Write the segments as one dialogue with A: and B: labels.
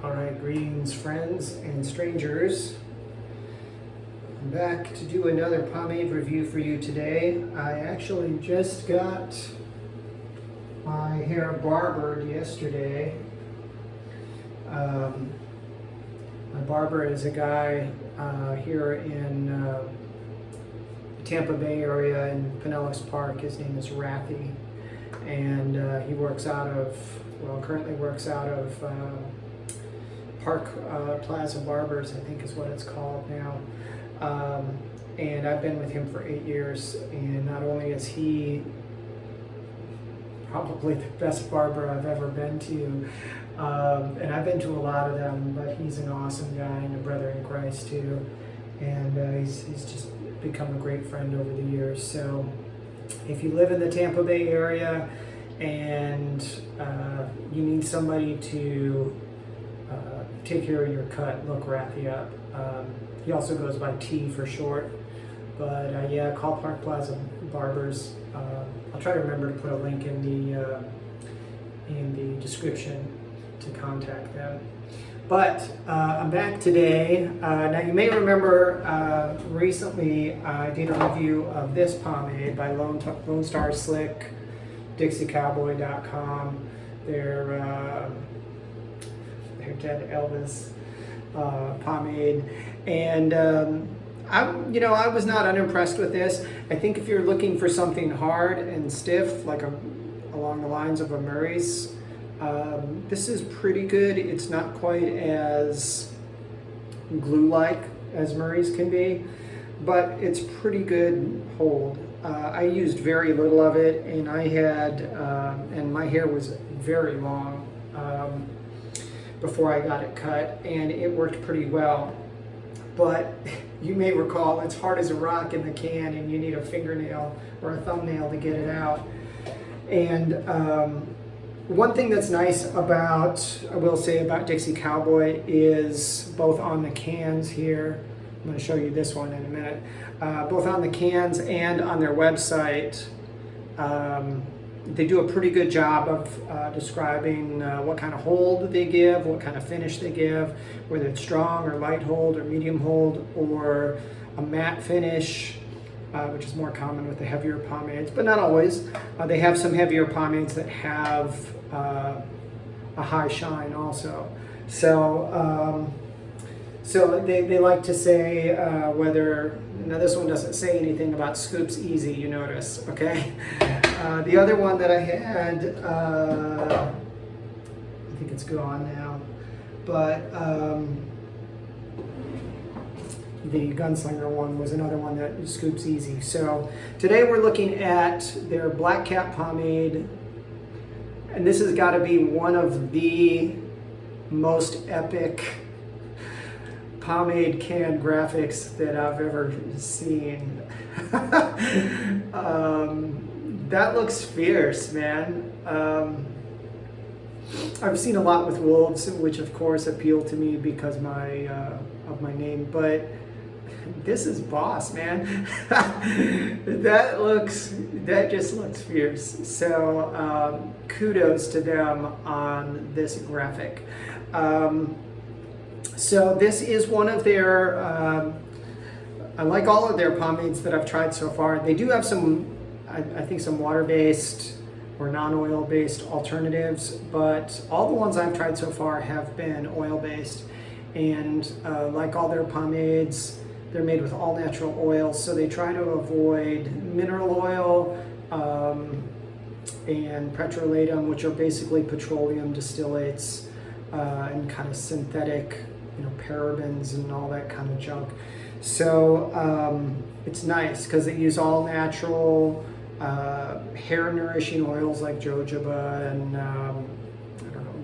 A: Alright, greetings friends and strangers. I'm back to do another pomade review for you today. I actually just got my hair barbered yesterday. My barber is a guy here in the Tampa Bay area in Pinellas Park. His name is Rathy, and he works out of, currently works out of Plaza Barbers, I think is what it's called now. And I've been with him for 8 years, and not only is he probably the best barber I've ever been to, and I've been to a lot of them, but he's an awesome guy and a brother in Christ too, and he's just become a great friend over the years. So if you live in the Tampa Bay area and you need somebody to take care of your cut, look Rathy up. He also goes by T for short, but yeah, call Park Plaza Barbers. I'll try to remember to put a link in the description to contact them. But I'm back today. Now you may remember recently I did a review of this pomade by Lone Star Slick, DixieCowboy.com. Their Dead Elvis pomade, and I was not unimpressed with this. I think if you're looking for something hard and stiff, like along the lines of a Murray's, this is pretty good. It's not quite as glue-like as Murray's can be, but it's pretty good hold. I used very little of it, and I had, and my hair was very long before I got it cut, and it worked pretty well. But you may recall it's hard as a rock in the can, and you need a fingernail or a thumbnail to get it out. And one thing that's nice about, I will say about Dixie Cowboy, is both on the cans here, I'm going to show you this one in a minute, both on the cans and on their website, they do a pretty good job of describing what kind of hold they give, what kind of finish they give, whether it's strong or light hold or medium hold or a matte finish, which is more common with the heavier pomades, but not always. They have some heavier pomades that have a high shine also. So they like to say whether, now this one doesn't say anything about scoops easy, you notice, okay? The other one that I had, I think it's gone now, but the Gunslinger one was another one that scoops easy. So today we're looking at their black cap pomade, and this has got to be one of the most epic pomade can graphics that I've ever seen. That looks fierce, man. I've seen a lot with wolves, which of course appeal to me because of my name, but this is boss, man. that just looks fierce. So kudos to them on this graphic. So this is one of their, I like all of their pomades that I've tried so far. They do have some, I think some water-based or non-oil-based alternatives, but all the ones I've tried so far have been oil-based. And like all their pomades, they're made with all natural oils, so they try to avoid mineral oil and petrolatum, which are basically petroleum distillates and kind of synthetic, parabens and all that kind of junk. So it's nice because they use all natural hair nourishing oils like jojoba and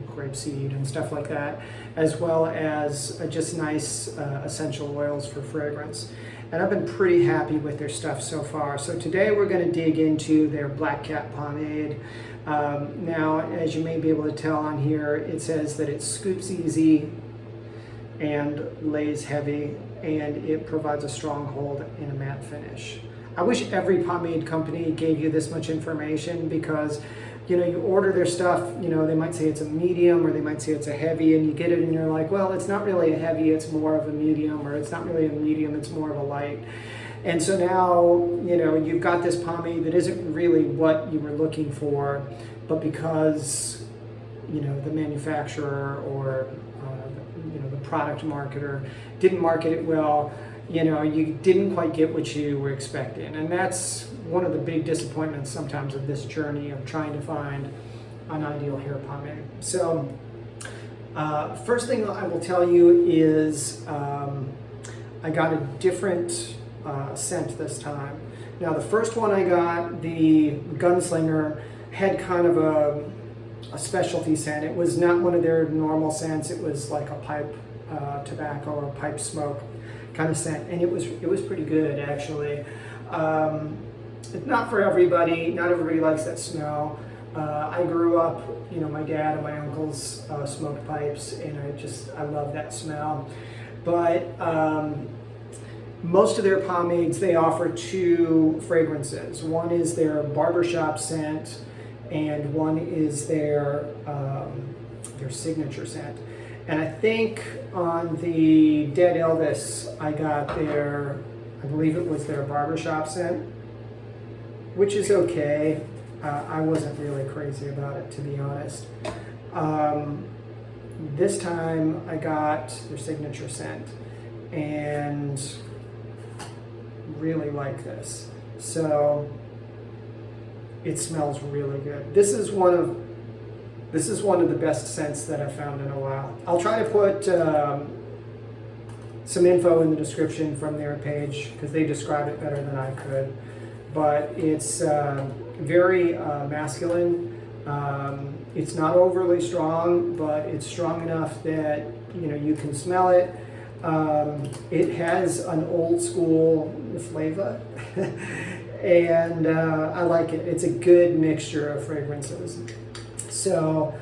A: grapeseed and stuff like that, as well as just nice essential oils for fragrance. And I've been pretty happy with their stuff so far. So today we're going to dig into their black cap pomade. Now, as you may be able to tell on here, it says that it scoops easy and lays heavy, and it provides a strong hold in a matte finish. I wish every pomade company gave you this much information, because you know, you order their stuff, you know, they might say it's a medium or they might say it's a heavy, and you get it and you're like, well, it's not really a heavy, it's more of a medium, or it's not really a medium, it's more of a light. And so now, you know, you've got this pomade that isn't really what you were looking for, but because, you know, the manufacturer or, you know, the product marketer didn't market it well, you know, you didn't quite get what you were expecting. And that's one of the big disappointments sometimes of this journey of trying to find an ideal hair pomade. So first thing I will tell you is I got a different scent this time. Now the first one I got, the Gunslinger, had kind of a specialty scent. It was not one of their normal scents. It was like a pipe tobacco or pipe smoke kind of scent, and it was pretty good actually. It's not for everybody. Not everybody likes that smell. I grew up, you know, my dad and my uncles smoked pipes, and I love that smell. But most of their pomades, they offer two fragrances. One is their barbershop scent, and one is their signature scent. And I think on the Dead Elvis, I got I believe it was their barbershop scent, which is okay. I wasn't really crazy about it, to be honest. This time I got their signature scent and really like this. So it smells really good. This is one of the best scents that I've found in a while. I'll try to put some info in the description from their page because they describe it better than I could. But it's very masculine. It's not overly strong, but it's strong enough that, you know, you can smell it. It has an old school flavor, and I like it. It's a good mixture of fragrances. So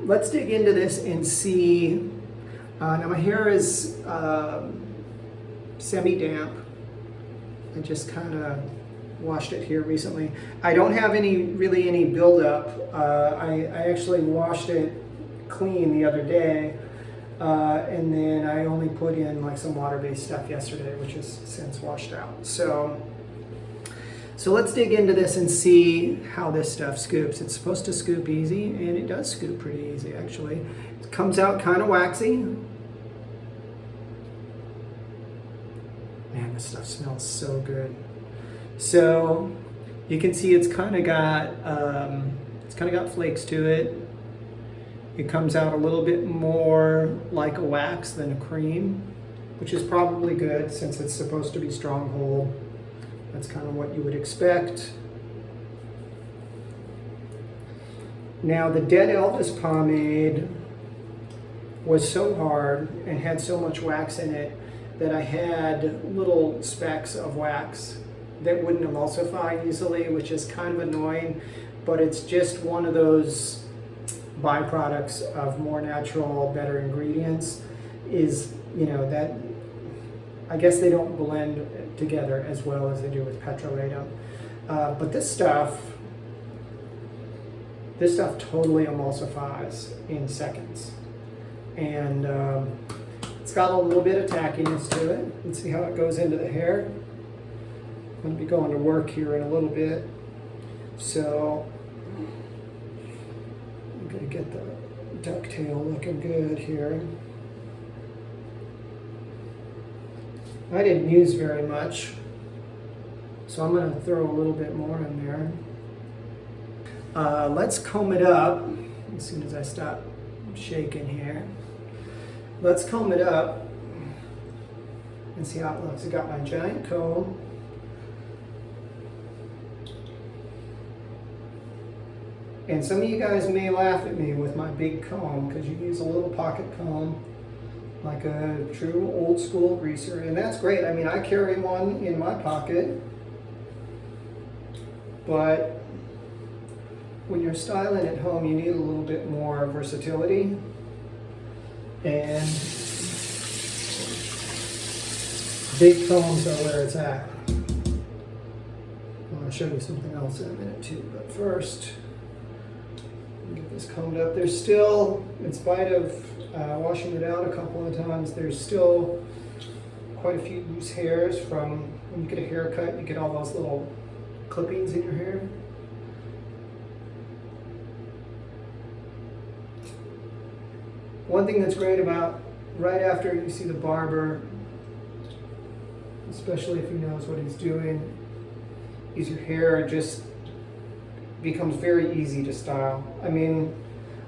A: let's dig into this and see. Now my hair is semi-damp. I just kind of washed it here recently. I don't have really any buildup. I actually washed it clean the other day, and then I only put in like some water-based stuff yesterday, which is since washed out. So let's dig into this and see how this stuff scoops. It's supposed to scoop easy, and it does scoop pretty easy actually. It comes out kind of waxy. Man, this stuff smells so good. So you can see it's kind of got flakes to it. It comes out a little bit more like a wax than a cream, which is probably good since it's supposed to be stronghold. That's kind of what you would expect. Now the Dead Elvis pomade was so hard and had so much wax in it that I had little specks of wax that wouldn't emulsify easily, which is kind of annoying, but it's just one of those byproducts of more natural, better ingredients. Is, you know, that I guess they don't blend together as well as they do with petrolatum. But this stuff totally emulsifies in seconds. And it's got a little bit of tackiness to it. Let's see how it goes into the hair. I'm going to be going to work here in a little bit. So I'm going to get the ducktail looking good here. I didn't use very much, so I'm going to throw a little bit more in there. Let's comb it up as soon as I stop shaking here. Let's comb it up and see how it looks. I got my giant comb. And some of you guys may laugh at me with my big comb because you use a little pocket comb like a true old school greaser, and that's great. I mean, I carry one in my pocket, but when you're styling at home, you need a little bit more versatility. And big combs are where it's at. I want to show you something else in a minute too, but first, Get this combed up. There's still, in spite of washing it out a couple of times, there's still quite a few loose hairs from when you get a haircut. You get all those little clippings in your hair. One thing that's great about right after you see the barber, especially if he knows what he's doing, is your hair just becomes very easy to style. I mean,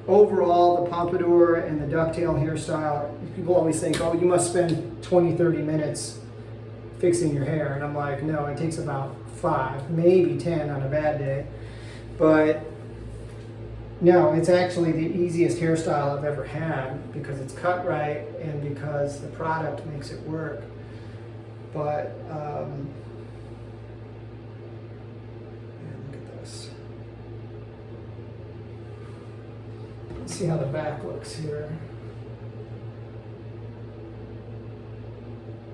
A: overall, the pompadour and the ducktail hairstyle, people always think, oh, you must spend 20, 30 minutes fixing your hair. And I'm like, no, it takes about 5, maybe 10 on a bad day. But no, it's actually the easiest hairstyle I've ever had because it's cut right and because the product makes it work. But, man, look at this. Let's see how the back looks here.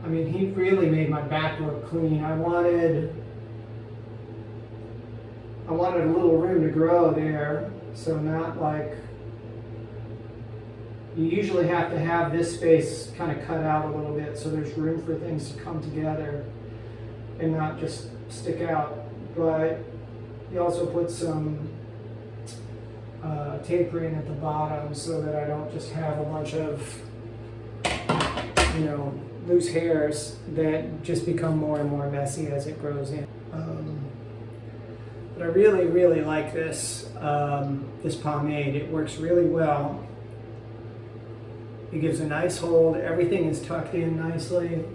A: I mean, he really made my back look clean. I wanted a little room to grow there. So not like, you usually have to have this space kind of cut out a little bit so there's room for things to come together and not just stick out. But you also put some tapering at the bottom so that I don't just have a bunch of, you know, loose hairs that just become more and more messy as it grows in. But I really, really like this this pomade. It works really well. It gives a nice hold. Everything is tucked in nicely.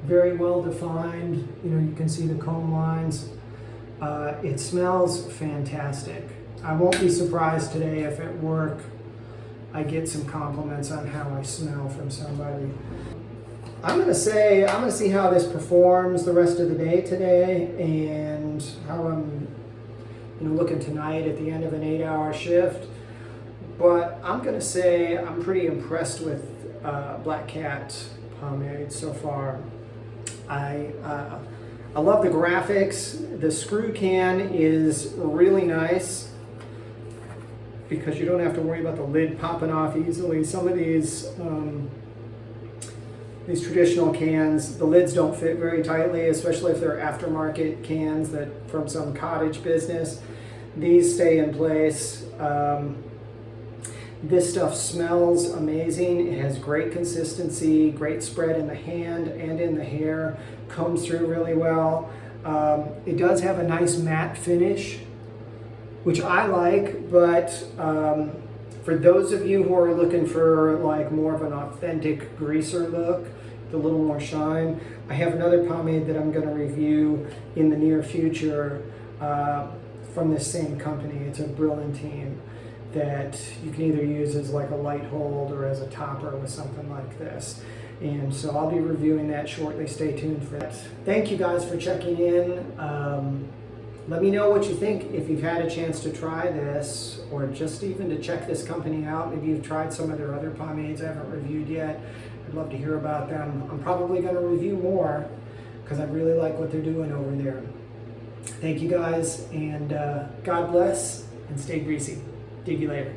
A: Very well defined. You know, you can see the comb lines. It smells fantastic. I won't be surprised today if at work I get some compliments on how I smell from somebody. I'm gonna see how this performs the rest of the day today and how I'm, you know, looking tonight at the end of an 8-hour shift. But I'm gonna say I'm pretty impressed with Black Cat pomade so far. I love the graphics. The screw can is really nice because you don't have to worry about the lid popping off easily. Some of these traditional cans, the lids don't fit very tightly, especially if they're aftermarket cans that from some cottage business. These stay in place. This stuff smells amazing. It has great consistency, great spread in the hand and in the hair, comes through really well. It does have a nice matte finish, which I like, but for those of you who are looking for like more of an authentic greaser look, with a little more shine, I have another pomade that I'm going to review in the near future from this same company. It's a Brilliantine that you can either use as like a light hold or as a topper with something like this. And so I'll be reviewing that shortly. Stay tuned for that. Thank you guys for checking in. Let me know what you think if you've had a chance to try this or just even to check this company out. Maybe you've tried some of their other pomades I haven't reviewed yet. I'd love to hear about them. I'm probably going to review more because I really like what they're doing over there. Thank you guys, and God bless, and stay greasy. Dig you later.